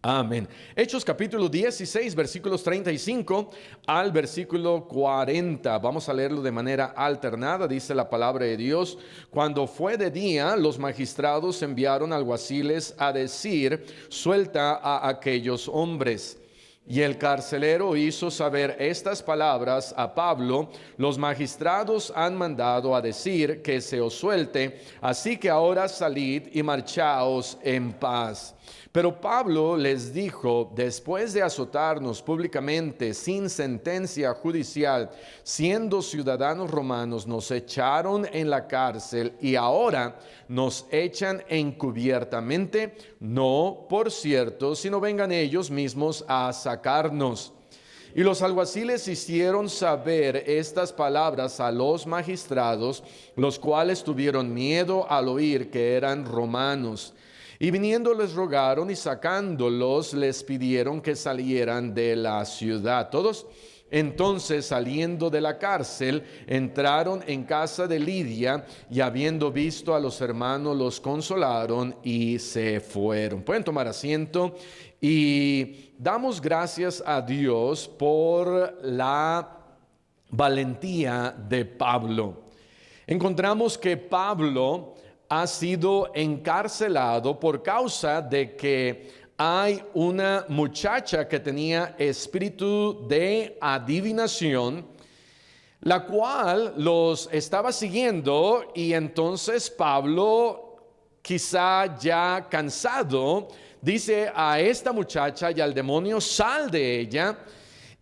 Amén. Hechos capítulo 16, versículos 35 al versículo 40. Vamos a leerlo de manera alternada. Dice la palabra de Dios: cuando fue de día, los magistrados enviaron alguaciles a decir: suelta a aquellos hombres. Y el carcelero hizo saber estas palabras a Pablo: los magistrados han mandado a decir que se os suelte, así que ahora salid y marchaos en paz. Pero Pablo les dijo: después de azotarnos públicamente sin sentencia judicial, siendo ciudadanos romanos, nos echaron en la cárcel y ahora nos echan encubiertamente, no por cierto, sino vengan ellos mismos a sacarnos. Y los alguaciles hicieron saber estas palabras a los magistrados, los cuales tuvieron miedo al oír que eran romanos. Y viniendo les rogaron, y sacándolos les pidieron que salieran de la ciudad. Todos entonces, saliendo de la cárcel, entraron en casa de Lidia, y habiendo visto a los hermanos, los consolaron y se fueron. Pueden tomar asiento, y damos gracias a Dios por la valentía de Pablo. Encontramos que Pablo ha sido encarcelado por causa de que hay una muchacha que tenía espíritu de adivinación, la cual los estaba siguiendo, y entonces Pablo, quizá ya cansado, dice a esta muchacha y al demonio: sal de ella.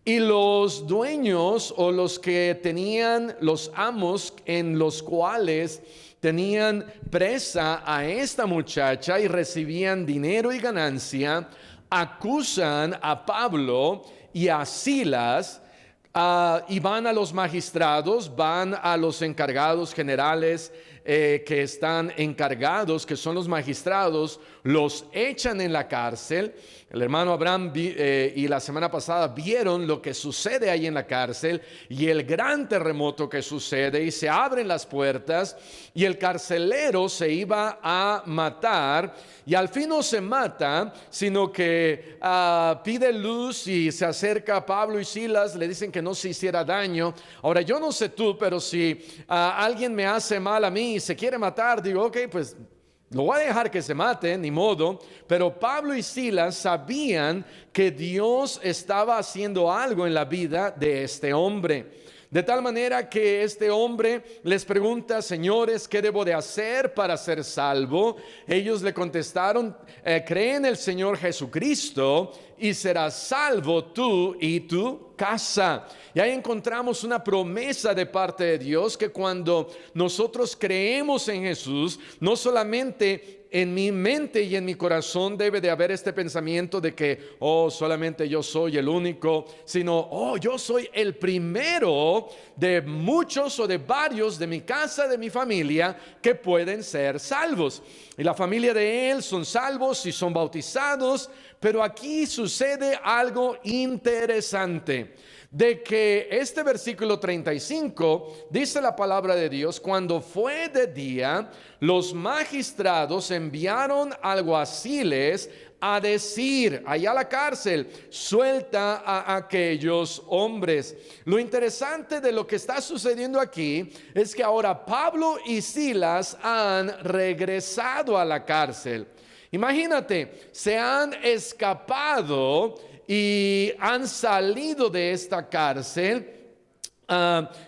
Y los dueños, o los que tenían, los amos en los cuales tenían presa a esta muchacha y recibían dinero y ganancia, acusan a Pablo y a Silas, y van a los magistrados, van a los encargados generales que están encargados, que son los magistrados, los echan en la cárcel. El hermano Abraham y la semana pasada vieron lo que sucede ahí en la cárcel, y el gran terremoto que sucede, y se abren las puertas, y el carcelero se iba a matar, y al fin no se mata, sino que pide luz y se acerca a Pablo y Silas, le dicen que no se hiciera daño. Ahora, yo no sé tú, pero si alguien me hace mal a mí y se quiere matar, digo, ok, pues lo voy a dejar que se mate, ni modo. Pero Pablo y Silas sabían que Dios estaba haciendo algo en la vida de este hombre. De tal manera que este hombre les pregunta: señores, ¿qué debo de hacer para ser salvo? Ellos le contestaron: cree en el Señor Jesucristo y serás salvo tú y tu casa. Y ahí encontramos una promesa de parte de Dios, que cuando nosotros creemos en Jesús, no solamente en mi mente y en mi corazón debe de haber este pensamiento de que, solamente yo soy el único, sino, yo soy el primero de muchos o de varios de mi casa, de mi familia, que pueden ser salvos. Y la familia de él son salvos y son bautizados. Pero aquí sucede algo interesante, de que este versículo 35 dice la palabra de Dios: cuando fue de día, los magistrados enviaron alguaciles a decir allá a la cárcel: suelta a aquellos hombres. Lo interesante de lo que está sucediendo aquí es que ahora Pablo y Silas han regresado a la cárcel. Imagínate, se han escapado y han salido de esta cárcel.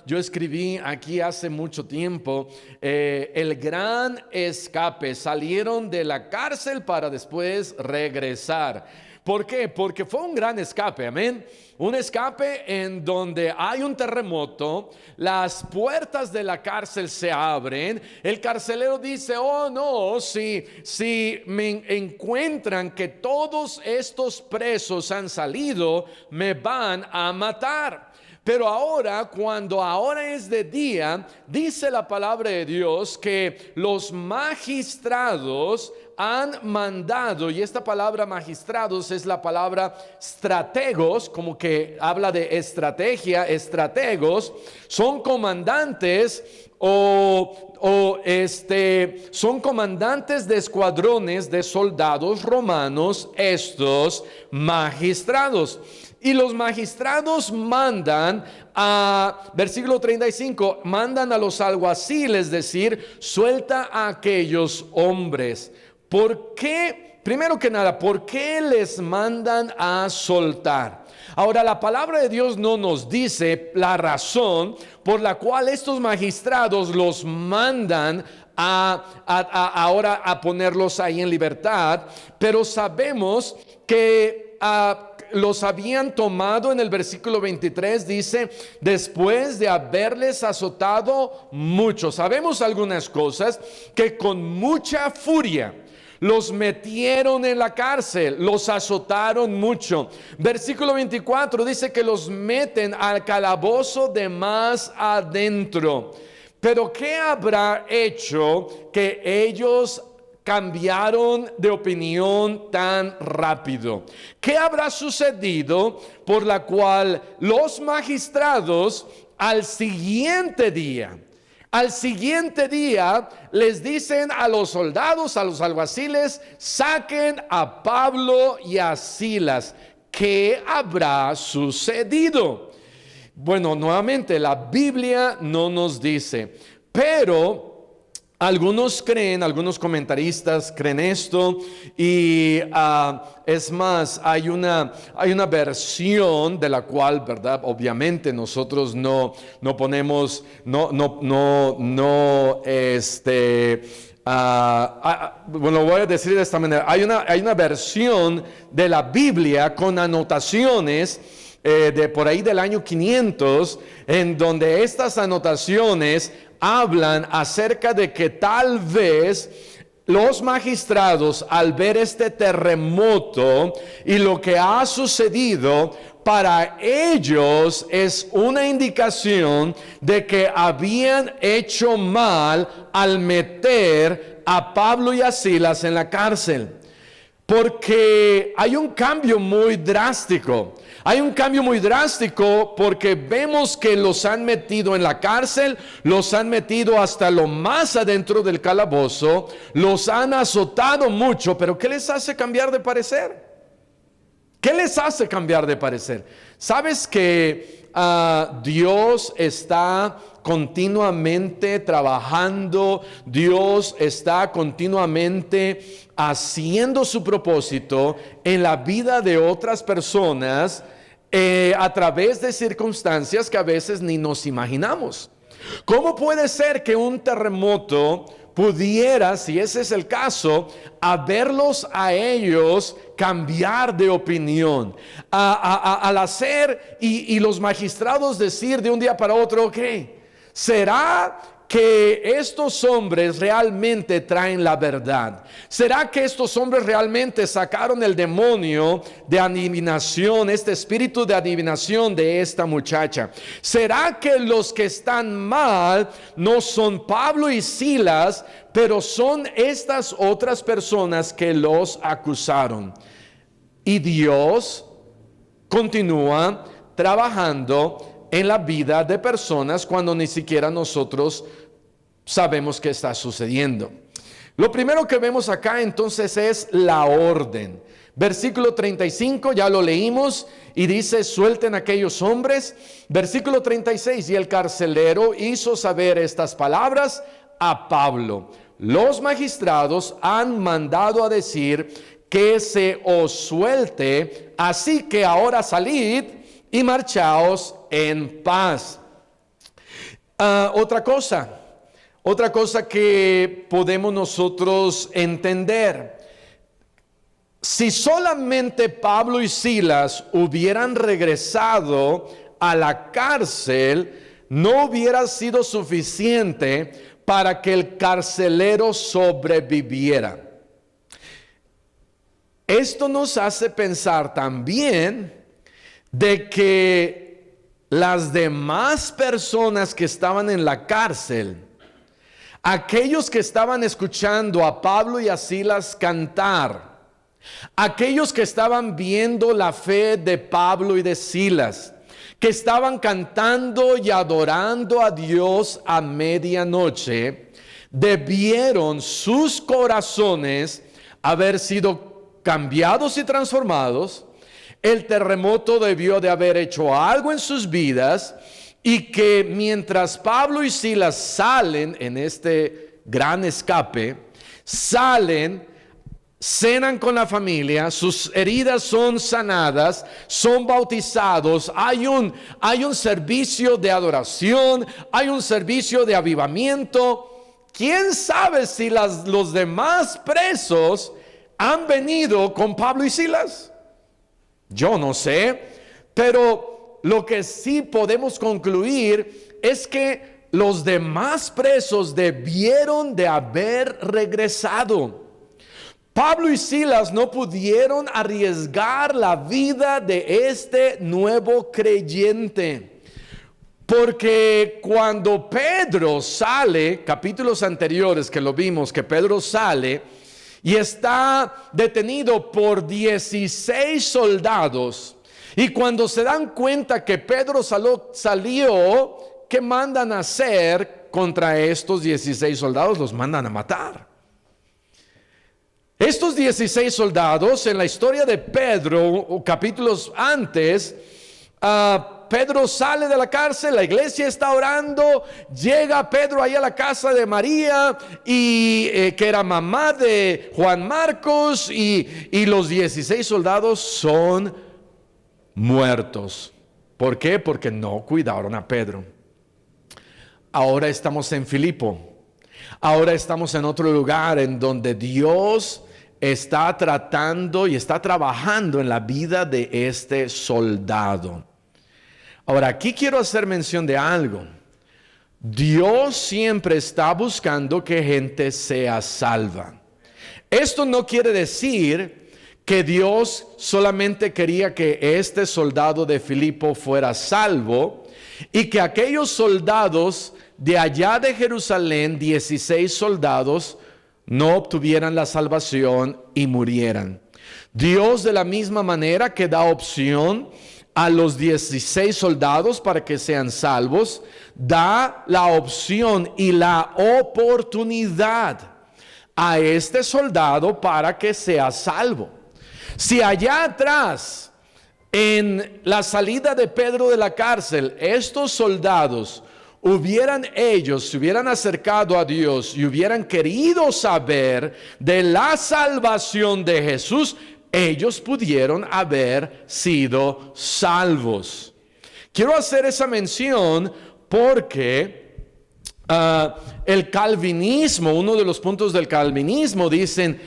Yo escribí aquí hace mucho tiempo el gran escape. Salieron de la cárcel para después regresar. ¿Por qué? Porque fue un gran escape, amén. Un escape en donde hay un terremoto, las puertas de la cárcel se abren, el carcelero dice: no, si me encuentran que todos estos presos han salido, me van a matar. Pero ahora, cuando ahora es de día, dice la palabra de Dios que los magistrados han mandado, y esta palabra magistrados es la palabra strategos, como que habla de estrategia, estrategos, son comandantes son comandantes de escuadrones de soldados romanos, estos magistrados. Y los magistrados mandan versículo 35, mandan a los alguaciles, es decir, suelta a aquellos hombres. ¿Por qué? Primero que nada, ¿por qué les mandan a soltar? Ahora, la palabra de Dios no nos dice la razón por la cual estos magistrados los mandan ahora a ponerlos ahí en libertad, pero sabemos que los habían tomado. En el versículo 23 dice, después de haberles azotado mucho. Sabemos algunas cosas, que con mucha furia los metieron en la cárcel, los azotaron mucho. Versículo 24 dice que los meten al calabozo de más adentro. Pero ¿qué habrá hecho que ellos cambiaron de opinión tan rápido? ¿Qué habrá sucedido por la cual los magistrados al siguiente día les dicen a los soldados, a los alguaciles, saquen a Pablo y a Silas? ¿Qué habrá sucedido? Bueno, nuevamente la Biblia no nos dice, pero algunos comentaristas creen esto, y es más, hay una versión de la cual, ¿verdad? Obviamente nosotros no ponemos, bueno, voy a decir de esta manera, hay una versión de la Biblia con anotaciones de por ahí del año 500, en donde estas anotaciones hablan acerca de que tal vez los magistrados, al ver este terremoto y lo que ha sucedido, para ellos es una indicación de que habían hecho mal al meter a Pablo y a Silas en la cárcel. Porque hay un cambio muy drástico. Porque vemos que los han metido en la cárcel, los han metido hasta lo más adentro del calabozo, los han azotado mucho. Pero ¿qué les hace cambiar de parecer? ¿Sabes que Dios está continuamente trabajando? Dios está continuamente haciendo su propósito en la vida de otras personas a través de circunstancias que a veces ni nos imaginamos. ¿Cómo puede ser que un terremoto pudiera, si ese es el caso, a verlos a ellos cambiar de opinión, al hacer y los magistrados decir de un día para otro, ok, ¿será que estos hombres realmente traen la verdad? ¿Será que estos hombres realmente sacaron el demonio de adivinación, este espíritu de adivinación de esta muchacha? ¿Será que los que están mal no son Pablo y Silas, pero son estas otras personas que los acusaron? Y Dios continúa trabajando en la vida de personas cuando ni siquiera nosotros sabemos qué está sucediendo. Lo primero que vemos acá entonces es la orden. Versículo 35, ya lo leímos, y dice, suelten a aquellos hombres. Versículo 36, y el carcelero hizo saber estas palabras a Pablo. Los magistrados han mandado a decir que se os suelte, así que ahora salid y marchaos en paz. Otra cosa que podemos nosotros entender: si solamente Pablo y Silas hubieran regresado a la cárcel, no hubiera sido suficiente para que el carcelero sobreviviera. Esto nos hace pensar también de que las demás personas que estaban en la cárcel, aquellos que estaban escuchando a Pablo y a Silas cantar, aquellos que estaban viendo la fe de Pablo y de Silas, que estaban cantando y adorando a Dios a medianoche, debieron sus corazones haber sido cambiados y transformados. El terremoto debió de haber hecho algo en sus vidas, y que mientras Pablo y Silas salen en este gran escape, salen, cenan con la familia, sus heridas son sanadas, son bautizados, hay un servicio de adoración, hay un servicio de avivamiento. ¿Quién sabe si los demás presos han venido con Pablo y Silas? Yo no sé, pero lo que sí podemos concluir es que los demás presos debieron de haber regresado. Pablo y Silas no pudieron arriesgar la vida de este nuevo creyente, porque cuando Pedro sale, capítulos anteriores que lo vimos, que Pedro sale y está detenido por 16 soldados, y cuando se dan cuenta que Pedro salió, ¿qué mandan a hacer contra estos 16 soldados? Los mandan a matar. Estos 16 soldados, en la historia de Pedro, capítulos antes, Pedro sale de la cárcel, la iglesia está orando, llega Pedro ahí a la casa de María, y que era mamá de Juan Marcos, y los 16 soldados son muertos. ¿Por qué? Porque no cuidaron a Pedro. Ahora estamos en Filipo. Ahora estamos en otro lugar en donde Dios está tratando y está trabajando en la vida de este soldado. Ahora, aquí quiero hacer mención de algo. Dios siempre está buscando que gente sea salva. Esto no quiere decir que Dios solamente quería que este soldado de Filipo fuera salvo, y que aquellos soldados de allá de Jerusalén, 16 soldados, no obtuvieran la salvación y murieran. Dios, de la misma manera que da opción a los 16 soldados para que sean salvos, da la opción y la oportunidad a este soldado para que sea salvo. Si allá atrás, en la salida de Pedro de la cárcel, estos soldados se hubieran acercado a Dios y hubieran querido saber de la salvación de Jesús, ellos pudieron haber sido salvos. Quiero hacer esa mención porque el calvinismo, uno de los puntos del calvinismo, dicen,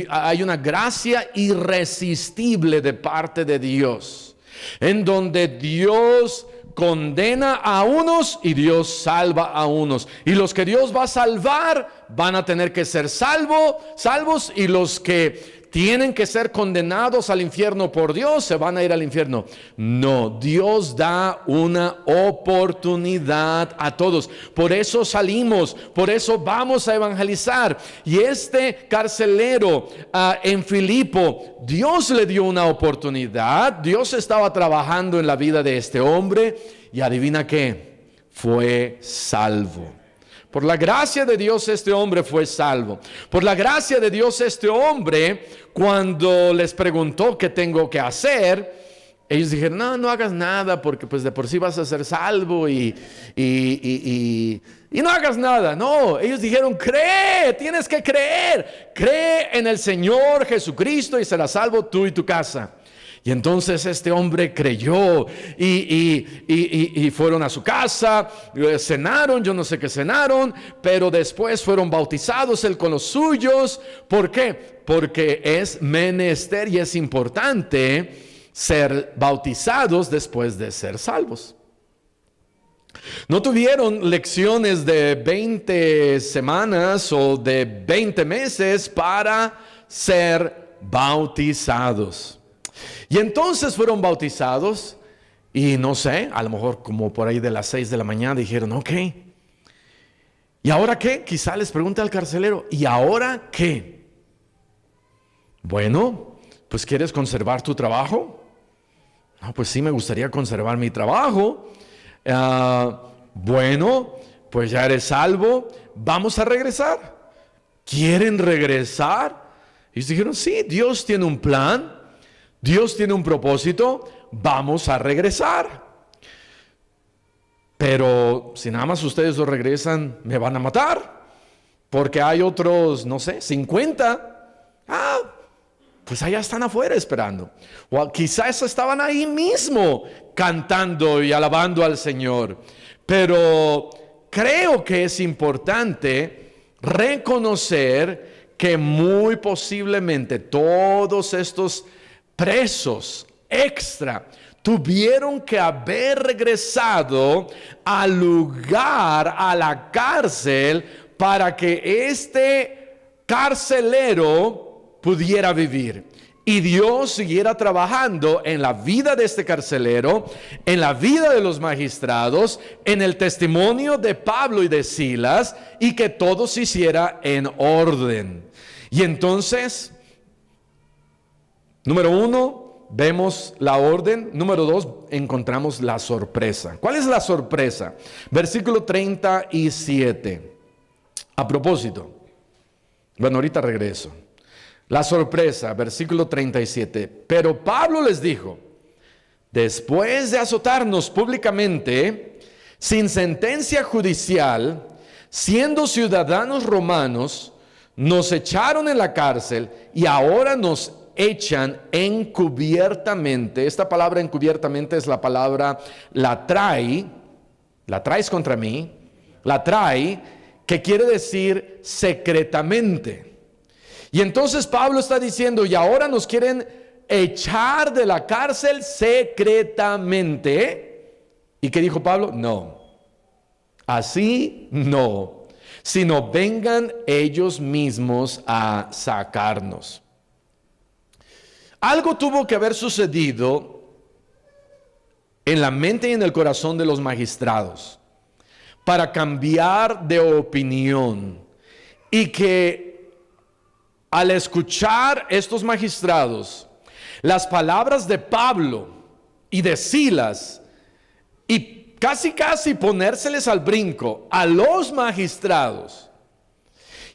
hay una gracia irresistible de parte de Dios, en donde Dios condena a unos y Dios salva a unos, y los que Dios va a salvar van a tener que ser salvos, y los que tienen que ser condenados al infierno por Dios se van a ir al infierno. No, Dios da una oportunidad a todos. Por eso salimos, por eso vamos a evangelizar. Y este carcelero en Filipo, Dios le dio una oportunidad. Dios estaba trabajando en la vida de este hombre, y adivina qué, fue salvo. Por la gracia de Dios este hombre fue salvo. Por la gracia de Dios este hombre, cuando les preguntó qué tengo que hacer, ellos dijeron, no hagas nada, porque pues de por sí vas a ser salvo, y no hagas nada. No, ellos dijeron, tienes que creer. Cree en el Señor Jesucristo y serás salvo tú y tu casa. Y entonces este hombre creyó y fueron a su casa, cenaron, yo no sé qué cenaron, pero después fueron bautizados él con los suyos. ¿Por qué? Porque es menester y es importante ser bautizados después de ser salvos. No tuvieron lecciones de 20 semanas o de 20 meses para ser bautizados. Y entonces fueron bautizados, y no sé, a lo mejor como por ahí de las 6 de la mañana dijeron, ok, ¿Y ahora qué? Quizá les pregunte al carcelero, ¿y ahora qué? Bueno, pues ¿quieres conservar tu trabajo? No, pues sí, me gustaría conservar mi trabajo. Bueno, pues ya eres salvo, vamos a regresar. ¿Quieren regresar? Y ellos dijeron, sí, Dios tiene un plan, Dios tiene un propósito, vamos a regresar. Pero si nada más ustedes lo regresan, me van a matar, porque hay otros, no sé, 50. Pues allá están afuera esperando. O quizás estaban ahí mismo cantando y alabando al Señor. Pero creo que es importante reconocer que muy posiblemente todos estos presos extra tuvieron que haber regresado al lugar, a la cárcel, para que este carcelero pudiera vivir. Y Dios siguiera trabajando en la vida de este carcelero, en la vida de los magistrados, en el testimonio de Pablo y de Silas, y que todo se hiciera en orden. Y entonces, número 1, vemos la orden. Número 2, encontramos la sorpresa. ¿Cuál es la sorpresa? Versículo 37. A propósito, bueno, ahorita regreso. La sorpresa, versículo 37. Pero Pablo les dijo, después de azotarnos públicamente, sin sentencia judicial, siendo ciudadanos romanos, nos echaron en la cárcel y ahora nos echan encubiertamente. Esta palabra encubiertamente es la palabra la traes contra mí, la trae, que quiere decir secretamente. Y entonces Pablo está diciendo, y ahora nos quieren echar de la cárcel secretamente. ¿Y qué dijo Pablo? No, así no, sino vengan ellos mismos a sacarnos. Algo tuvo que haber sucedido en la mente y en el corazón de los magistrados para cambiar de opinión, y que al escuchar estos magistrados las palabras de Pablo y de Silas, y casi ponérseles al brinco a los magistrados,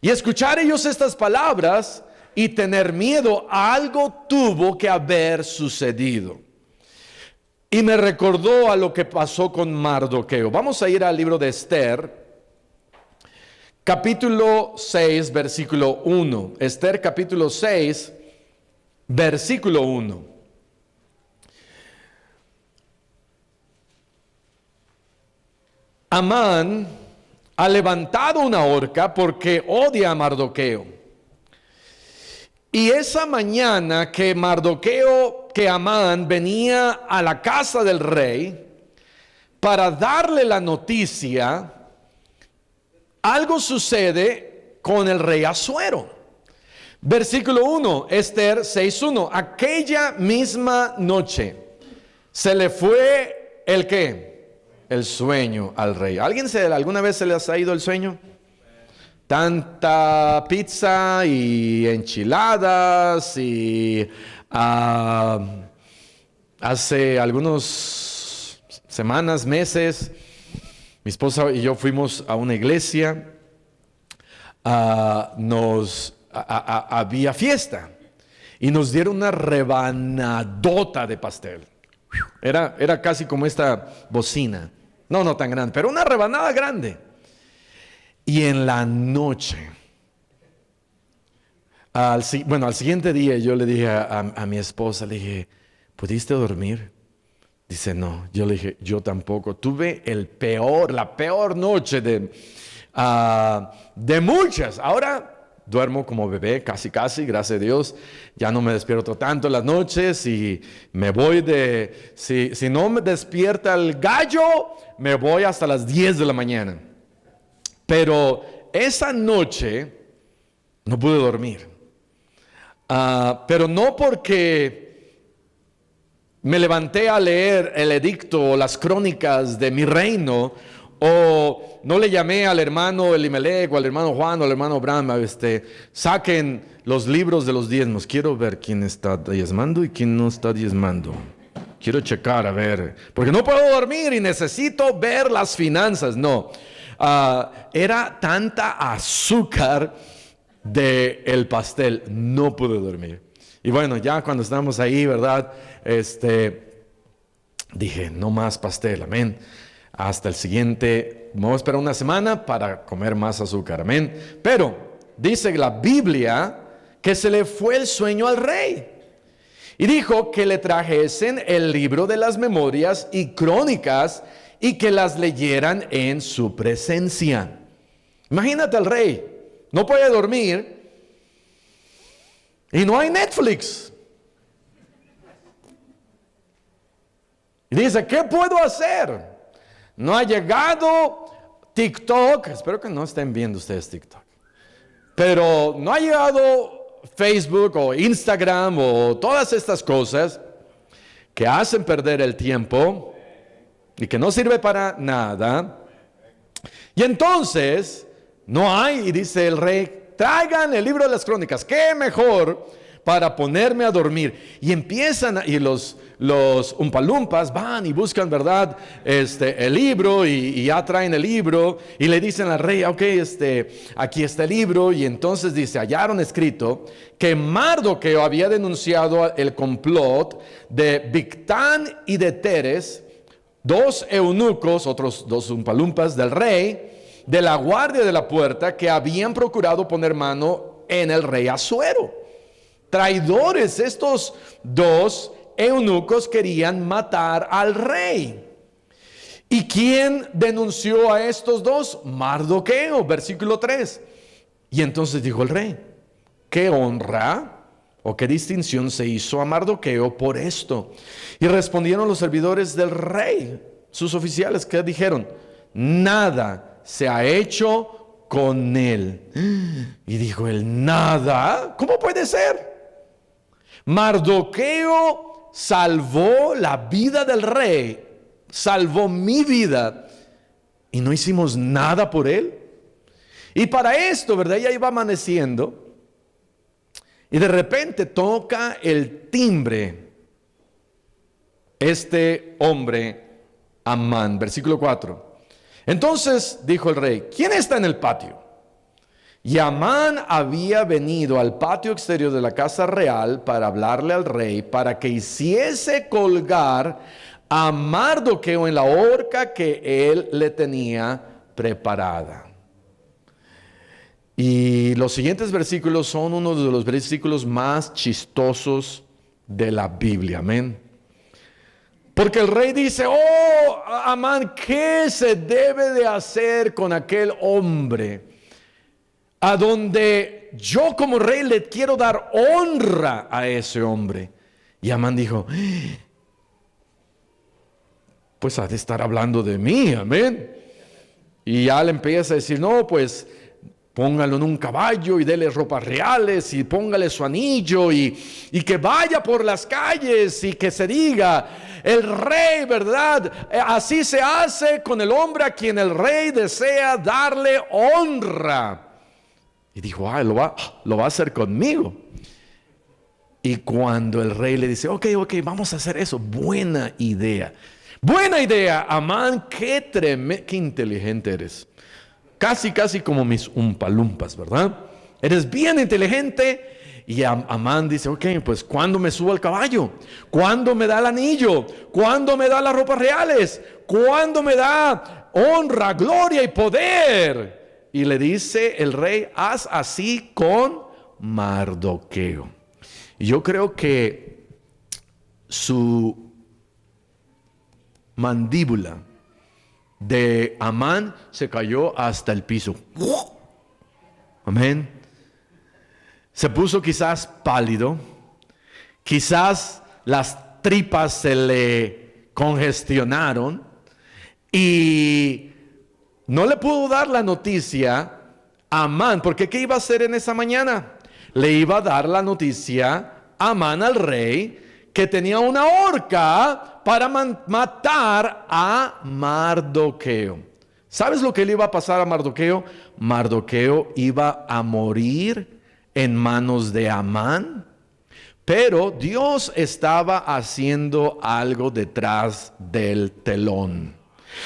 y escuchar ellos estas palabras y tener miedo, algo tuvo que haber sucedido. Y me recordó a lo que pasó con Mardoqueo. Vamos a ir al libro de Esther, capítulo 6, versículo 1. Esther, capítulo 6, versículo 1. Amán ha levantado una horca porque odia a Mardoqueo. Y esa mañana que Amán venía a la casa del rey para darle la noticia, algo sucede con el rey Asuero. Versículo 1, Esther 6:1. Aquella misma noche se le fue ¿el qué? El sueño al rey. ¿Alguna vez se les ha ido el sueño? Tanta pizza y enchiladas y hace algunas semanas, meses, mi esposa y yo fuimos a una iglesia, había fiesta y nos dieron una rebanadota de pastel. Era casi como esta bocina, no tan grande, pero una rebanada grande. Y en la noche, al siguiente día yo le dije a mi esposa, le dije, ¿pudiste dormir? Dice, no. Yo le dije, yo tampoco. Tuve la peor noche de muchas. Ahora duermo como bebé, casi, gracias a Dios. Ya no me despierto tanto en las noches y me voy si no me despierta el gallo, me voy hasta las 10 de la mañana. Pero esa noche no pude dormir. Pero no porque me levanté a leer el edicto o las crónicas de mi reino, O no le llamé al hermano Elimelech o al hermano Juan o al hermano Abraham, saquen los libros de los diezmos. Quiero ver quién está diezmando y quién no está diezmando. Quiero checar, a ver, porque no puedo dormir y necesito ver las finanzas. No, era tanta azúcar del pastel, no pude dormir. Y bueno, ya cuando estábamos ahí, ¿verdad? Dije, no más pastel, amén. Hasta el siguiente, me voy a esperar una semana para comer más azúcar, amén. Pero dice la Biblia que se le fue el sueño al rey. Y dijo que le trajesen el libro de las memorias y crónicas y que las leyeran en su presencia. Imagínate al rey, no puede dormir y no hay Netflix. Y dice, ¿qué puedo hacer? No ha llegado TikTok, espero que no estén viendo ustedes TikTok, pero no ha llegado Facebook o Instagram o todas estas cosas que hacen perder el tiempo y que no sirve para nada. Y entonces no hay, y dice el rey, traigan el libro de las crónicas, qué mejor para ponerme a dormir. Y empiezan, y los umpalumpas van y buscan, ¿verdad? El libro y ya traen el libro y le dicen al rey, ok, aquí está el libro. Y entonces dice, hallaron escrito que Mardoqueo había denunciado el complot de Bigtán y de Teres, dos eunucos, otros dos umpalumpas del rey, de la guardia de la puerta, que habían procurado poner mano en el rey Asuero. Traidores, estos dos eunucos querían matar al rey. ¿Y quién denunció a estos dos? Mardoqueo, versículo 3. Y entonces dijo el rey, ¿qué honra o qué distinción se hizo a Mardoqueo por esto? Y respondieron los servidores del rey, sus oficiales, que dijeron, nada se ha hecho con él. Y dijo él, ¿nada? ¿Cómo puede ser? Mardoqueo salvó la vida del rey, salvó mi vida, y no hicimos nada por él. Y para esto, ¿verdad? Ya iba amaneciendo, y de repente toca el timbre este hombre, Amán, versículo 4. Entonces dijo el rey, ¿quién está en el patio? Y Amán había venido al patio exterior de la casa real para hablarle al rey, para que hiciese colgar a Mardoqueo en la horca que él le tenía preparada. Y los siguientes versículos son uno de los versículos más chistosos de la Biblia, amén. Porque el rey dice, oh, Amán, ¿qué se debe de hacer con aquel hombre a donde yo como rey le quiero dar honra a ese hombre? Y Amán dijo, pues ha de estar hablando de mí, amén. Y ya le empieza a decir, no, pues póngalo en un caballo y dele ropas reales y póngale su anillo y que vaya por las calles y que se diga, el rey, ¿verdad? Así se hace con el hombre a quien el rey desea darle honra. Y dijo, lo va a hacer conmigo. Y cuando el rey le dice, ok, vamos a hacer eso, buena idea. Buena idea, Amán, qué inteligente eres. Casi como mis umpalumpas, ¿verdad? Eres bien inteligente. Y Amán dice, ok, pues ¿cuándo me subo al caballo? ¿Cuándo me da el anillo? ¿Cuándo me da las ropas reales? ¿Cuándo me da honra, gloria y poder? Y le dice el rey, haz así con Mardoqueo. Y yo creo que su mandíbula de Amán se cayó hasta el piso. Amén. Se puso quizás pálido, quizás las tripas se le congestionaron y no le pudo dar la noticia a Amán, porque ¿qué iba a hacer en esa mañana? Le iba a dar la noticia a Amán al rey que tenía una horca para matar a Mardoqueo. ¿Sabes lo que le iba a pasar a Mardoqueo? Mardoqueo iba a morir en manos de Amán. Pero Dios estaba haciendo algo detrás del telón.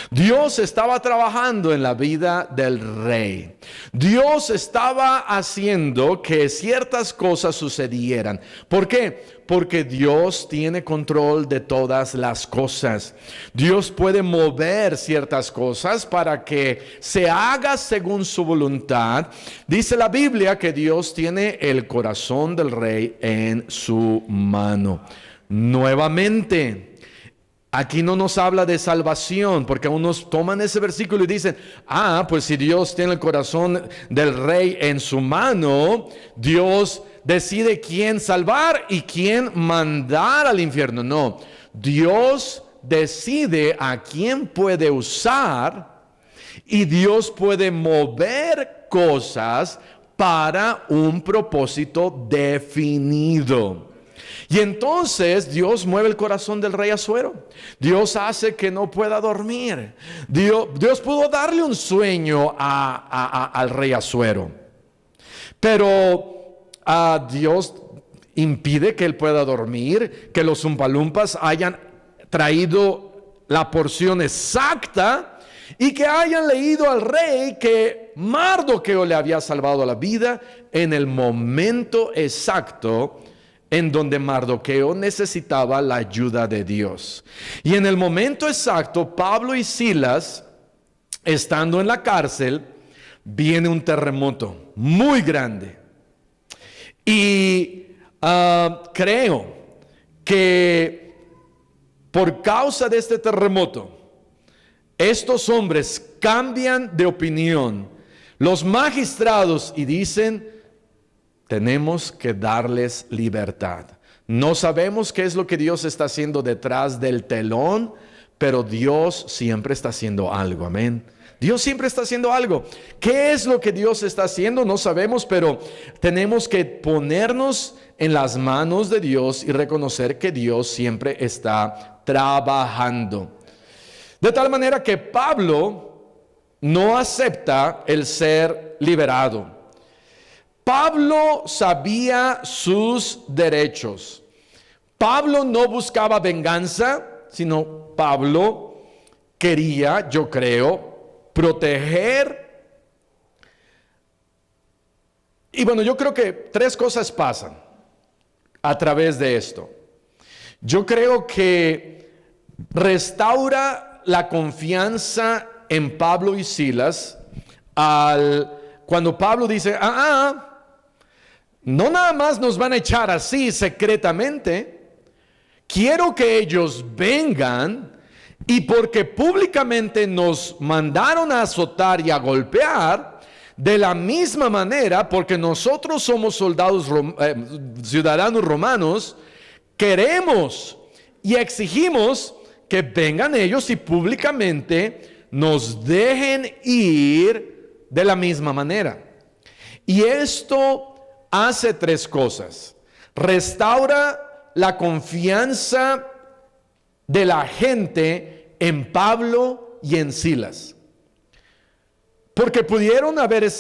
Dios estaba trabajando en la vida del rey. Dios estaba haciendo que ciertas cosas sucedieran. ¿Por qué? Porque Dios tiene control de todas las cosas. Dios puede mover ciertas cosas para que se haga según su voluntad. Dice la Biblia que Dios tiene el corazón del rey en su mano. Nuevamente, aquí no nos habla de salvación, porque unos toman ese versículo y dicen, pues si Dios tiene el corazón del rey en su mano, Dios decide quién salvar y quién mandar al infierno. No, Dios decide a quién puede usar y Dios puede mover cosas para un propósito definido. Y entonces Dios mueve el corazón del rey Asuero. Dios hace que no pueda dormir. Dios pudo darle un sueño al rey Asuero. Pero Dios impide que él pueda dormir, que los umpalumpas hayan traído la porción exacta y que hayan leído al rey que Mardoqueo le había salvado la vida en el momento exacto en donde Mardoqueo necesitaba la ayuda de Dios. Y en el momento exacto, Pablo y Silas, estando en la cárcel, viene un terremoto muy grande. Y creo que por causa de este terremoto, estos hombres cambian de opinión. Los magistrados y dicen, tenemos que darles libertad. No sabemos qué es lo que Dios está haciendo detrás del telón, pero Dios siempre está haciendo algo, amén. Dios siempre está haciendo algo. ¿Qué es lo que Dios está haciendo? No sabemos, pero tenemos que ponernos en las manos de Dios y reconocer que Dios siempre está trabajando. De tal manera que Pablo no acepta el ser liberado. Pablo sabía sus derechos. Pablo no buscaba venganza, sino Pablo quería, yo creo, proteger. Y bueno, yo creo que tres cosas pasan a través de esto. Yo creo que restaura la confianza en Pablo y Silas cuando Pablo dice, no nada más nos van a echar así secretamente, quiero que ellos vengan y porque públicamente nos mandaron a azotar y a golpear, de la misma manera, porque nosotros somos ciudadanos romanos, queremos y exigimos que vengan ellos y públicamente nos dejen ir de la misma manera. Y esto hace tres cosas. Restaura la confianza de la gente en Pablo y en Silas. Porque pudieron haber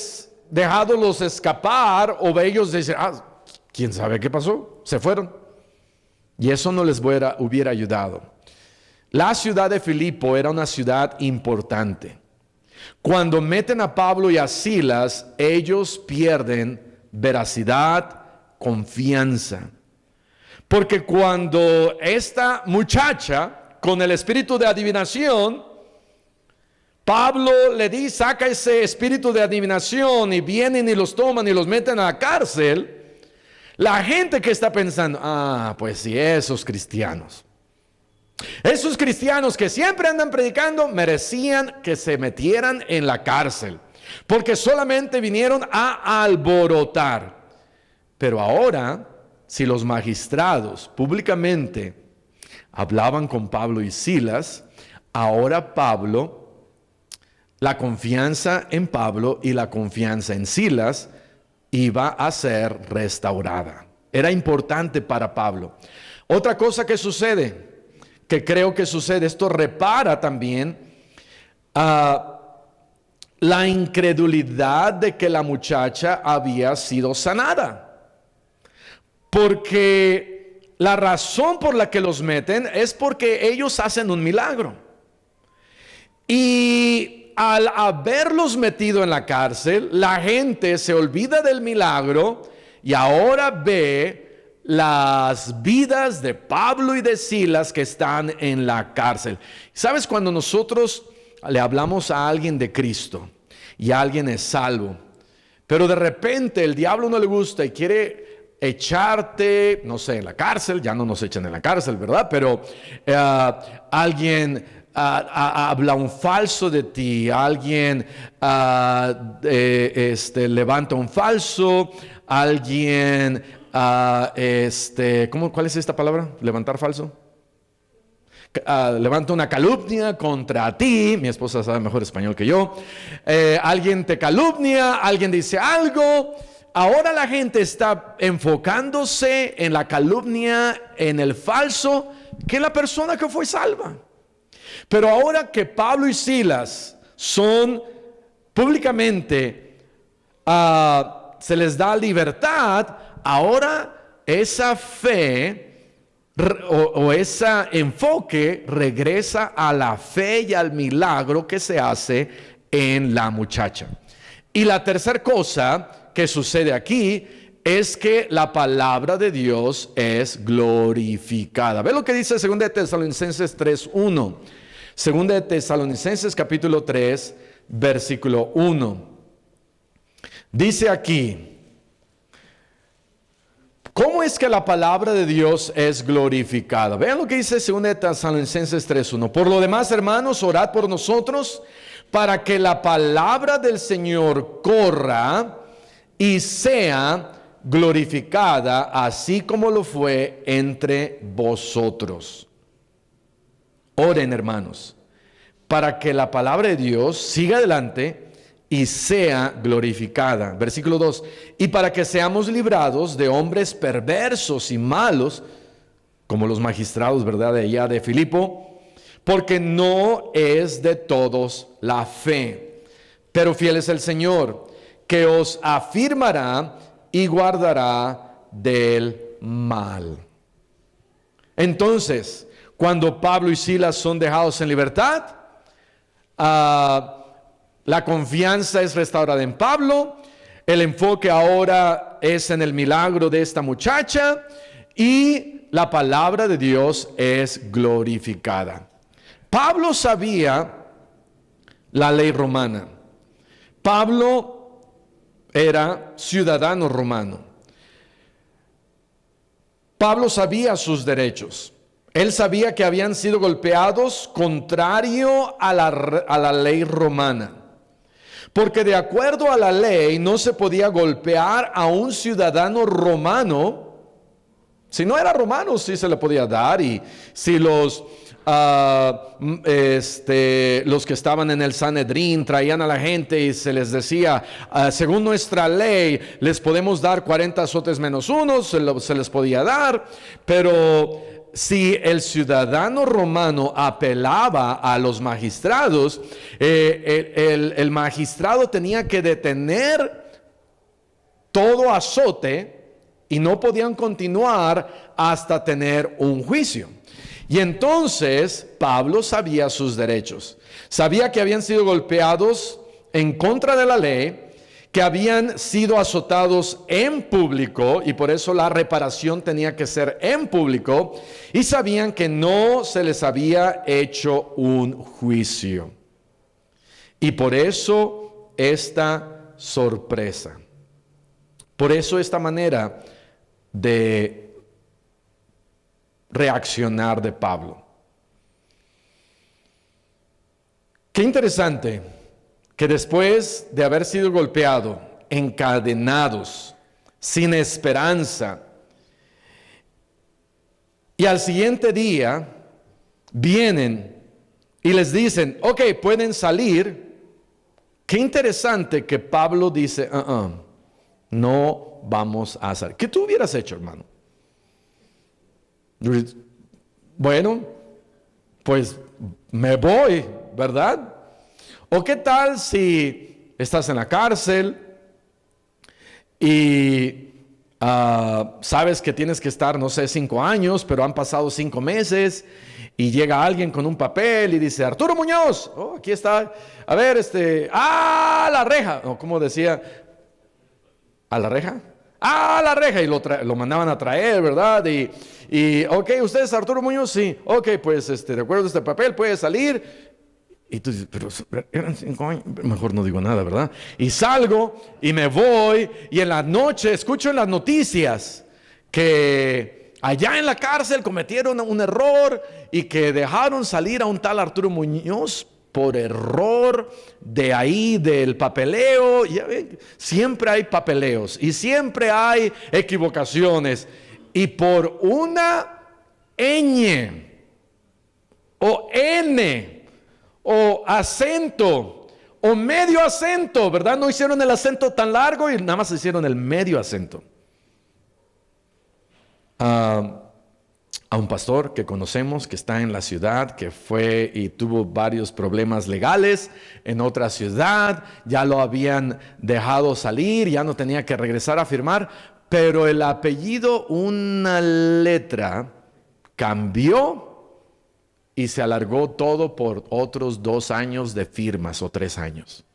dejado escapar o ellos decir, quién sabe qué pasó, se fueron. Y eso no les hubiera ayudado. La ciudad de Filipo era una ciudad importante. Cuando meten a Pablo y a Silas, ellos pierden veracidad, confianza. Porque cuando esta muchacha con el espíritu de adivinación, Pablo le dice, saca ese espíritu de adivinación y vienen y los toman y los meten a la cárcel, la gente que está pensando, pues sí, esos cristianos que siempre andan predicando merecían que se metieran en la cárcel, porque solamente vinieron a alborotar. Pero ahora, si los magistrados públicamente hablaban con Pablo y Silas, ahora la confianza en Pablo y la confianza en Silas iba a ser restaurada. Era importante para Pablo. Otra cosa que sucede, que creo que sucede, esto repara también la incredulidad de que la muchacha había sido sanada. Porque la razón por la que los meten es porque ellos hacen un milagro. Y al haberlos metido en la cárcel, la gente se olvida del milagro y ahora ve las vidas de Pablo y de Silas que están en la cárcel. ¿Sabes? Cuando nosotros le hablamos a alguien de Cristo y alguien es salvo, pero de repente el diablo no le gusta y quiere echarte, no sé, en la cárcel, ya no nos echan en la cárcel, ¿verdad? Pero alguien habla un falso de ti, alguien levanta un falso, alguien, ¿cuál es esta palabra? ¿Levantar falso? Levanta una calumnia contra ti. Mi esposa sabe mejor español que yo. Alguien te calumnia, alguien dice algo. Ahora la gente está enfocándose en la calumnia, en el falso, que la persona que fue salva. Pero ahora que Pablo y Silas son públicamente, se les da libertad, ahora esa fe o ese enfoque regresa a la fe y al milagro que se hace en la muchacha. Y la tercera cosa que sucede aquí es que la palabra de Dios es glorificada. Ve lo que dice 2 de Tesalonicenses 3:1. 2 de Tesalonicenses capítulo 3, versículo 1. Dice aquí: ¿cómo es que la palabra de Dios es glorificada? Vean lo que dice 2 de Tesalonicenses 3:1. Por lo demás, hermanos, orad por nosotros para que la palabra del Señor corra y sea glorificada, así como lo fue entre vosotros. Oren, hermanos, para que la palabra de Dios siga adelante y sea glorificada. Versículo 2. Y para que seamos librados de hombres perversos y malos, como los magistrados, ¿verdad?, de allá de Filipo, porque no es de todos la fe. Pero fiel es el Señor, que os afirmará y guardará del mal. Entonces, cuando Pablo y Silas son dejados en libertad, la confianza es restaurada en Pablo, el enfoque ahora es en el milagro de esta muchacha y la palabra de Dios es glorificada. Pablo sabía la ley romana. Pablo era ciudadano romano. Pablo sabía sus derechos. Él sabía que habían sido golpeados contrario a la ley romana. Porque de acuerdo a la ley no se podía golpear a un ciudadano romano. Si no era romano, sí se le podía dar. Y si los que estaban en el Sanedrín traían a la gente y se les decía, según nuestra ley, les podemos dar 40 azotes menos uno, se les podía dar. Pero si el ciudadano romano apelaba a los magistrados, el magistrado tenía que detener todo azote y no podían continuar hasta tener un juicio. Y entonces Pablo sabía sus derechos. Sabía que habían sido golpeados en contra de la ley, que habían sido azotados en público y por eso la reparación tenía que ser en público, y sabían que no se les había hecho un juicio. Y por eso esta sorpresa, por eso esta manera de reaccionar de Pablo. Qué interesante que después de haber sido golpeado, encadenados, sin esperanza, y al siguiente día vienen y les dicen, ok, pueden salir. Qué interesante que Pablo dice, no vamos a salir. ¿Qué tú hubieras hecho, hermano? Bueno, pues me voy, ¿verdad? ¿O qué tal si estás en la cárcel y sabes que tienes que estar, no sé, 5 años, pero han pasado 5 meses y llega alguien con un papel y dice, Arturo Muñoz, oh, aquí está, a ver, la reja, o como decía, ¿a la reja? ¡Ah, la reja! Y lo mandaban a traer, ¿verdad? Ok, ¿usted es Arturo Muñoz? Sí. Ok, pues, de acuerdo a este papel, puede salir. Y tú dices, pero eran 5 años. Mejor no digo nada, ¿verdad? Y salgo y me voy. Y en la noche escucho en las noticias que allá en la cárcel cometieron un error y que dejaron salir a un tal Arturo Muñoz por error de ahí, del papeleo. Ya ven, siempre hay papeleos y siempre hay equivocaciones. Y por una ñ o n o acento o medio acento, ¿verdad? No hicieron el acento tan largo y nada más hicieron el medio acento. A un pastor que conocemos que está en la ciudad, que fue y tuvo varios problemas legales en otra ciudad, ya lo habían dejado salir, ya no tenía que regresar a firmar, pero el apellido, una letra, cambió y se alargó todo por otros 2 años de firmas o 3 años.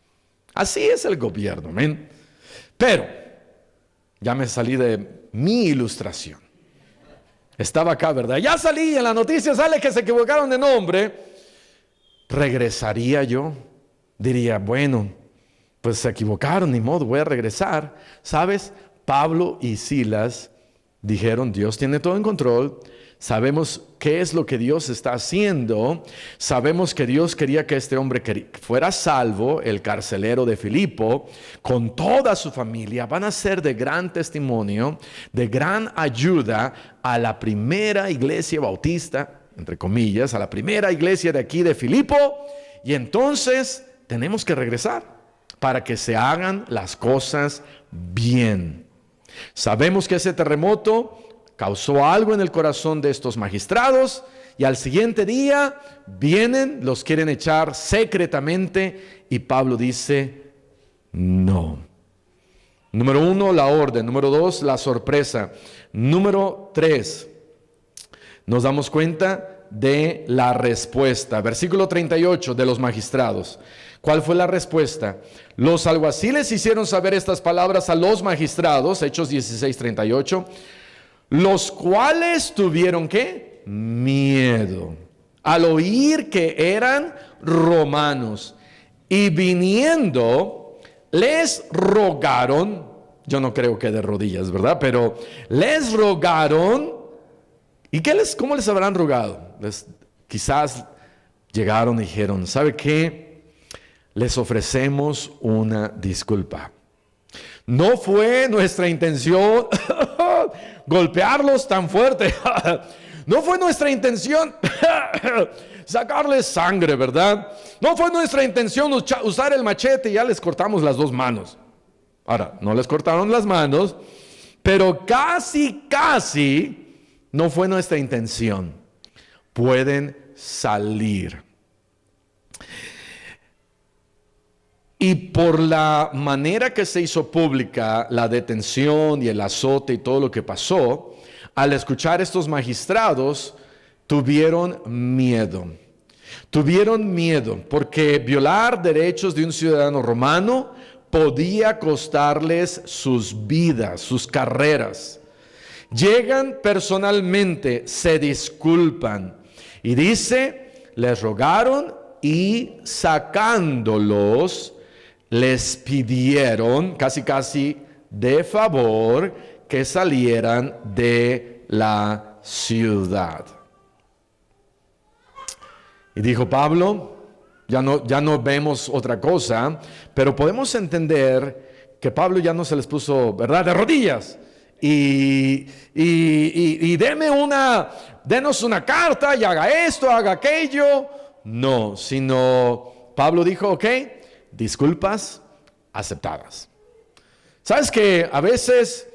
Así es el gobierno, ¿ven? Pero ya me salí de mi ilustración. Estaba acá, ¿verdad? Ya salí, en la noticia sale que se equivocaron de nombre. ¿Regresaría yo? Diría, bueno, pues se equivocaron, ni modo, voy a regresar. ¿Sabes? Pablo y Silas dijeron, Dios tiene todo en control. Sabemos qué es lo que Dios está haciendo. Sabemos que Dios quería que este hombre fuera salvo, el carcelero de Filipo, con toda su familia. Van a ser de gran testimonio, de gran ayuda a la primera iglesia bautista, entre comillas, a la primera iglesia de aquí de Filipo. Y entonces tenemos que regresar para que se hagan las cosas bien. Sabemos que ese terremoto causó algo en el corazón de estos magistrados y al siguiente día vienen, los quieren echar secretamente y Pablo dice, no. Número 1, la orden. Número 2, la sorpresa. Número 3, nos damos cuenta de la respuesta. Versículo 38 de los magistrados. ¿Cuál fue la respuesta? Los alguaciles hicieron saber estas palabras a los magistrados, Hechos 16:38, los cuales tuvieron ¿qué? Miedo al oír que eran romanos y viniendo les rogaron, yo no creo que de rodillas, ¿verdad? Pero les rogaron. ¿Y cómo les habrán rogado? Quizás llegaron y dijeron, ¿sabe qué? Les ofrecemos una disculpa. No fue nuestra intención golpearlos tan fuerte. No fue nuestra intención sacarles sangre, ¿verdad? No fue nuestra intención usar el machete y ya les cortamos las 2 manos. Ahora, no les cortaron las manos, pero casi no fue nuestra intención. Pueden salir. Y por la manera que se hizo pública la detención y el azote y todo lo que pasó, al escuchar estos magistrados, tuvieron miedo. Tuvieron miedo porque violar derechos de un ciudadano romano podía costarles sus vidas, sus carreras. Llegan personalmente, se disculpan y dice, les rogaron y sacándolos, les pidieron casi de favor que salieran de la ciudad. Y dijo Pablo, ya no vemos otra cosa, pero podemos entender que Pablo ya no se les puso, ¿verdad?, de rodillas. Y denos una carta y haga esto, haga aquello. No, sino Pablo dijo, ok, disculpas aceptadas. ¿Sabes que a veces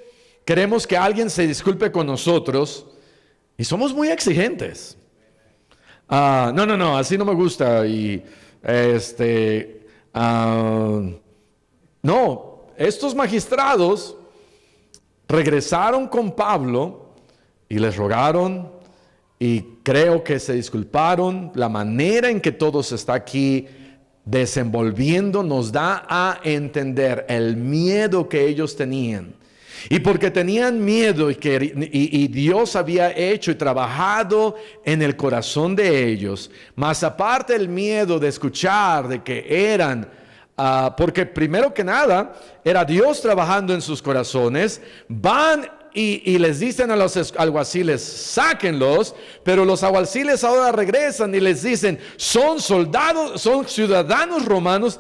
queremos que alguien se disculpe con nosotros y somos muy exigentes? No, así no me gusta. Y No, estos magistrados regresaron con Pablo y les rogaron y creo que se disculparon. La manera en que todo se está aquí desenvolviendo nos da a entender el miedo que ellos tenían. Y porque tenían miedo y Dios había hecho y trabajado en el corazón de ellos, más aparte el miedo de escuchar de que eran, porque primero que nada era Dios trabajando en sus corazones, van y les dicen a los alguaciles, sáquenlos, pero los alguaciles ahora regresan y les dicen, son soldados, son ciudadanos romanos.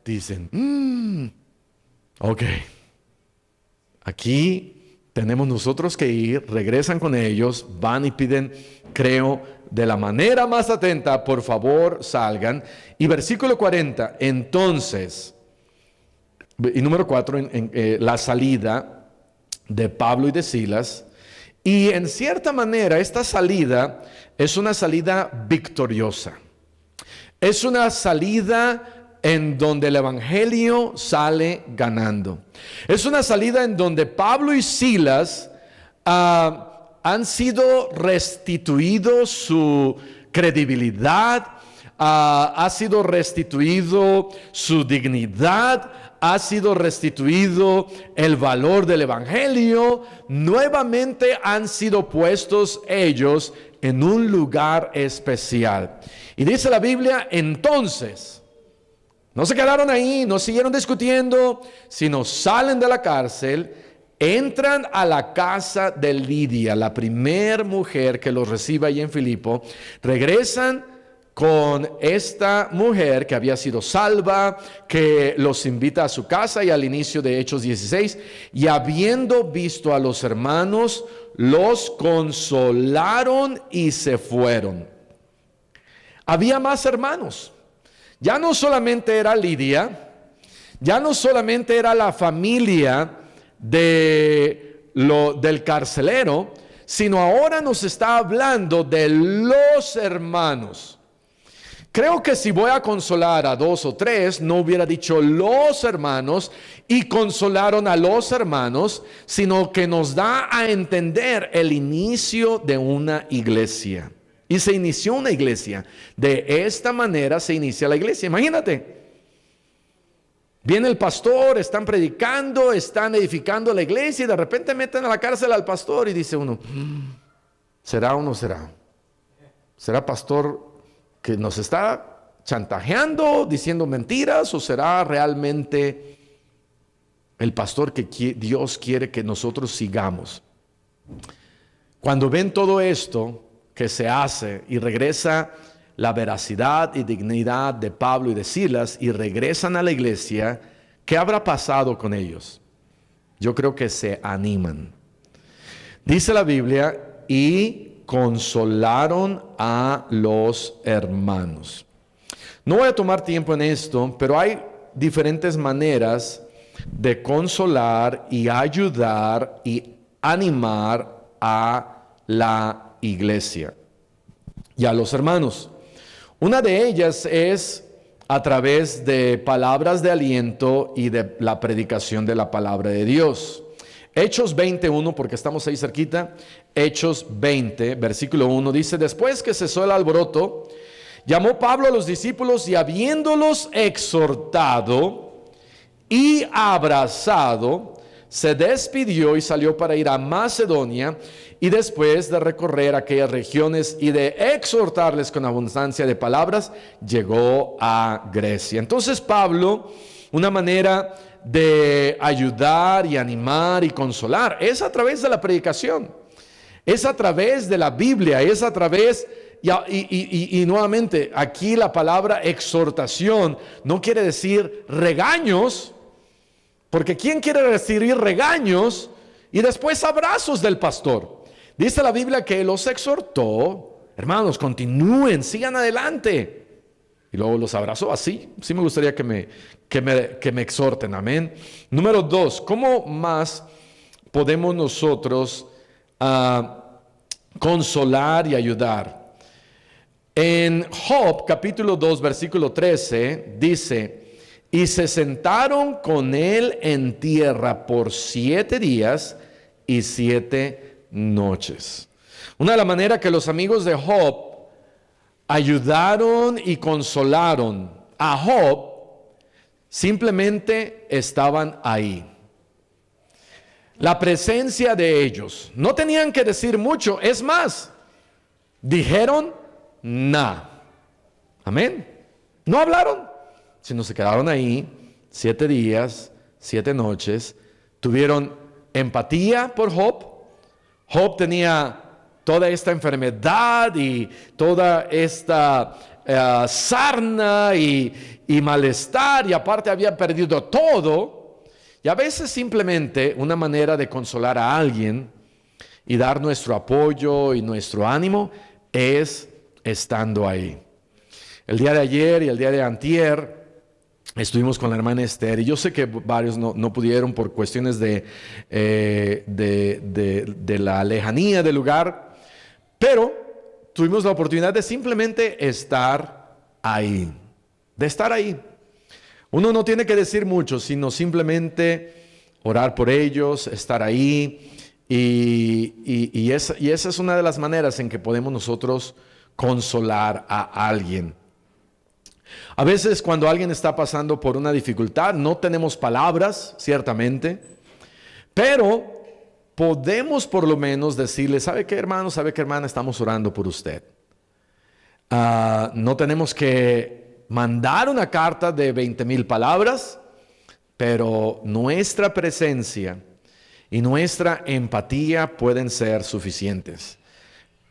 Dicen, ok, aquí tenemos nosotros que ir. Regresan con ellos, van y piden, creo, de la manera más atenta, por favor salgan. Y versículo 40, entonces, y número 4, la salida de Pablo y de Silas. Y en cierta manera esta salida es una salida victoriosa. Es una salida en donde el evangelio sale ganando. Es una salida en donde Pablo y Silas han sido restituidos su credibilidad, ha sido restituido su dignidad, ha sido restituido el valor del evangelio. Nuevamente han sido puestos ellos en un lugar especial. Y dice la Biblia, entonces, no se quedaron ahí, no siguieron discutiendo, sino salen de la cárcel, entran a la casa de Lidia, la primer mujer que los recibe allí en Filipo, regresan con esta mujer que había sido salva, que los invita a su casa, y al inicio de Hechos 16, y habiendo visto a los hermanos, los consolaron y se fueron. Había más hermanos. Ya no solamente era Lidia, ya no solamente era la familia del carcelero, sino ahora nos está hablando de los hermanos. Creo que si voy a consolar a 2 o 3, no hubiera dicho los hermanos y consolaron a los hermanos, sino que nos da a entender el inicio de una iglesia. Y se inició una iglesia. De esta manera se inicia la iglesia. Imagínate. Viene el pastor, están predicando, están edificando la iglesia y de repente meten a la cárcel al pastor y dice uno, ¿será o no será? ¿Será pastor que nos está chantajeando, diciendo mentiras, o será realmente el pastor que Dios quiere que nosotros sigamos? Cuando ven todo esto que se hace y regresa la veracidad y dignidad de Pablo y de Silas y regresan a la iglesia, ¿qué habrá pasado con ellos? Yo creo que se animan. Dice la Biblia, y consolaron a los hermanos. No voy a tomar tiempo en esto, pero hay diferentes maneras de consolar y ayudar y animar a la iglesia y a los hermanos. Una de ellas es a través de palabras de aliento y de la predicación de la palabra de Dios. Hechos 21, porque estamos ahí cerquita. Hechos 20, versículo 1 dice, después que cesó el alboroto, llamó Pablo a los discípulos y habiéndolos exhortado y abrazado, se despidió y salió para ir a Macedonia, y después de recorrer aquellas regiones y de exhortarles con abundancia de palabras, llegó a Grecia. Entonces Pablo, una manera de ayudar y animar y consolar es a través de la predicación, es a través de la Biblia, es a través, y nuevamente aquí la palabra exhortación no quiere decir regaños, porque ¿quién quiere recibir regaños y después abrazos del pastor? Dice la Biblia que los exhortó, hermanos, continúen, sigan adelante. Y luego los abrazó así. Sí me gustaría que me exhorten, amén. Número 2, ¿cómo más podemos nosotros consolar y ayudar? En Job capítulo 2 versículo 13 dice, y se sentaron con él en tierra por 7 días y 7 noches. Una de las maneras que los amigos de Job ayudaron y consolaron a Job, simplemente estaban ahí. La presencia de ellos, no tenían que decir mucho, es más, dijeron nada. Amén. No hablaron, sino se quedaron ahí 7 días, 7 noches, tuvieron empatía por Job. Job tenía toda esta enfermedad y toda esta sarna y malestar, y aparte había perdido todo. Y a veces simplemente una manera de consolar a alguien y dar nuestro apoyo y nuestro ánimo es estando ahí. El día de ayer y el día de antier estuvimos con la hermana Esther, y yo sé que varios no pudieron por cuestiones de la lejanía del lugar, pero tuvimos la oportunidad de simplemente estar ahí, de estar ahí. Uno no tiene que decir mucho, sino simplemente orar por ellos, estar ahí, y esa es una de las maneras en que podemos nosotros consolar a alguien. A veces cuando alguien está pasando por una dificultad, no tenemos palabras, ciertamente, pero podemos por lo menos decirle, ¿sabe qué, hermano? ¿Sabe qué, hermana? Estamos orando por usted. No tenemos que mandar una carta de 20,000 palabras, pero nuestra presencia y nuestra empatía pueden ser suficientes.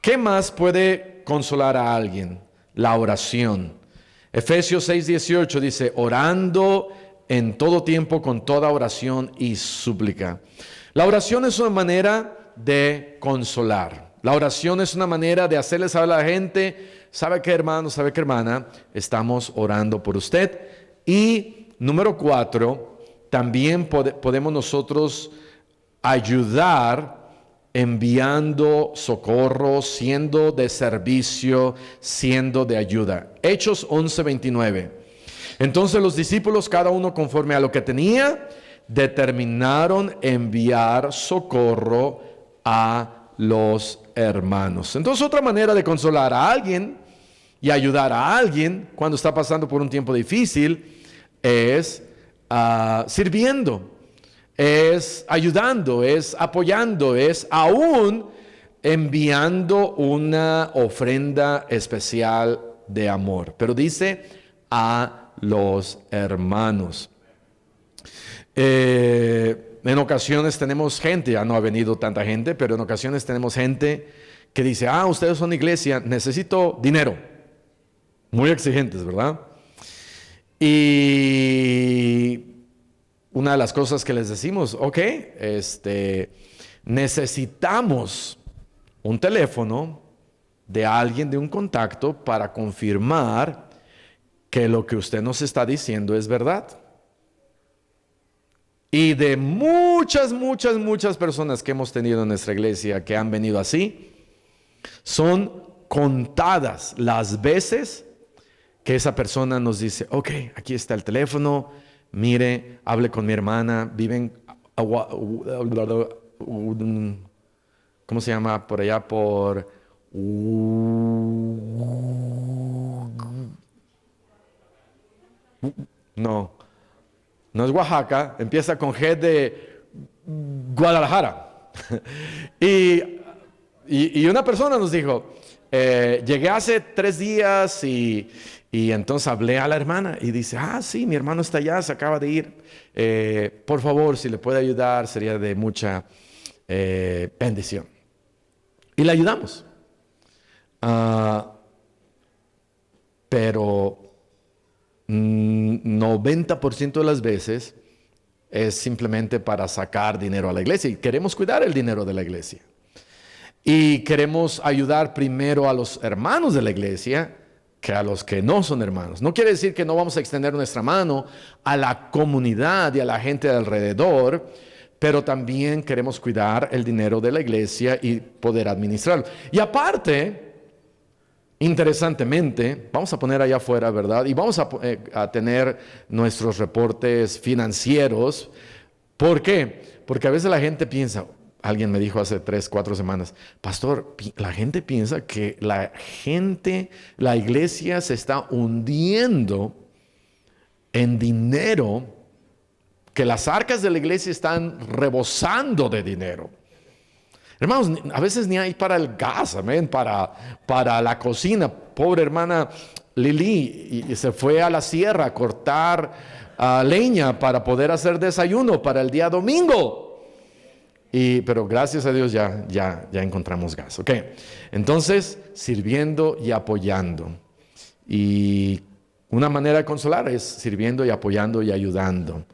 ¿Qué más puede consolar a alguien? La oración. Efesios 6:18 dice, orando en todo tiempo con toda oración y súplica. La oración es una manera de consolar. La oración es una manera de hacerle saber a la gente, ¿sabe qué, hermano? ¿Sabe qué, hermana? Estamos orando por usted. Y número 4, también podemos nosotros ayudar enviando socorro, siendo de servicio, siendo de ayuda. Hechos 11:29. Entonces los discípulos, cada uno conforme a lo que tenía, determinaron enviar socorro a los hermanos. Entonces otra manera de consolar a alguien y ayudar a alguien cuando está pasando por un tiempo difícil es sirviendo, es ayudando, es apoyando, es aún enviando una ofrenda especial de amor. Pero dice a los hermanos. En ocasiones tenemos gente, ya no ha venido tanta gente, pero en ocasiones tenemos gente que dice, ustedes son iglesia, necesito dinero. Muy exigentes, ¿verdad? Y una de las cosas que les decimos, necesitamos un teléfono de alguien, de un contacto, para confirmar que lo que usted nos está diciendo es verdad. Y de muchas personas que hemos tenido en nuestra iglesia que han venido así, son contadas las veces que esa persona nos dice, aquí está el teléfono, mire, hable con mi hermana, viven, ¿cómo se llama? Por allá por... No es Oaxaca, empieza con G de Guadalajara. y una persona nos dijo, llegué hace 3 días y entonces hablé a la hermana y dice, sí, mi hermano está allá, se acaba de ir. Por favor, si le puede ayudar, sería de mucha bendición. Y le ayudamos. Pero 90% de las veces es simplemente para sacar dinero a la iglesia, y queremos cuidar el dinero de la iglesia. Y queremos ayudar primero a los hermanos de la iglesia que a los que no son hermanos. No quiere decir que no vamos a extender nuestra mano a la comunidad y a la gente de alrededor, pero también queremos cuidar el dinero de la iglesia y poder administrarlo. Y aparte, Interesantemente, vamos a poner allá afuera, ¿verdad? Y vamos a tener nuestros reportes financieros. ¿Por qué? Porque a veces la gente piensa, alguien me dijo hace 3, 4 semanas, pastor, la gente piensa que la iglesia se está hundiendo en dinero, que las arcas de la iglesia están rebosando de dinero. Hermanos, a veces ni hay para el gas, amén, para la cocina. Pobre hermana Lili y se fue a la sierra a cortar leña para poder hacer desayuno para el día domingo. Pero gracias a Dios ya encontramos gas. Ok, entonces sirviendo y apoyando. Y una manera de consolar es sirviendo y apoyando y ayudando.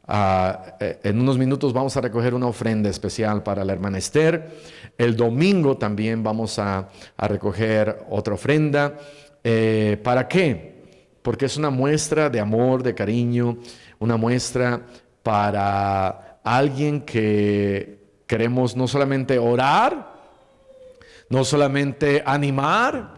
En unos minutos vamos a recoger una ofrenda especial para la hermana Esther. El domingo también vamos a recoger otra ofrenda. ¿Para qué? Porque es una muestra de amor, de cariño, una muestra para alguien que queremos no solamente orar, no solamente animar,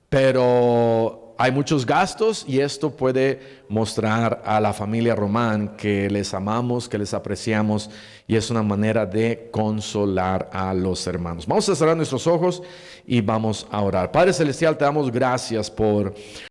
pero hay muchos gastos y esto puede mostrar a la familia Román que les amamos, que les apreciamos y es una manera de consolar a los hermanos. Vamos a cerrar nuestros ojos y vamos a orar. Padre Celestial, te damos gracias por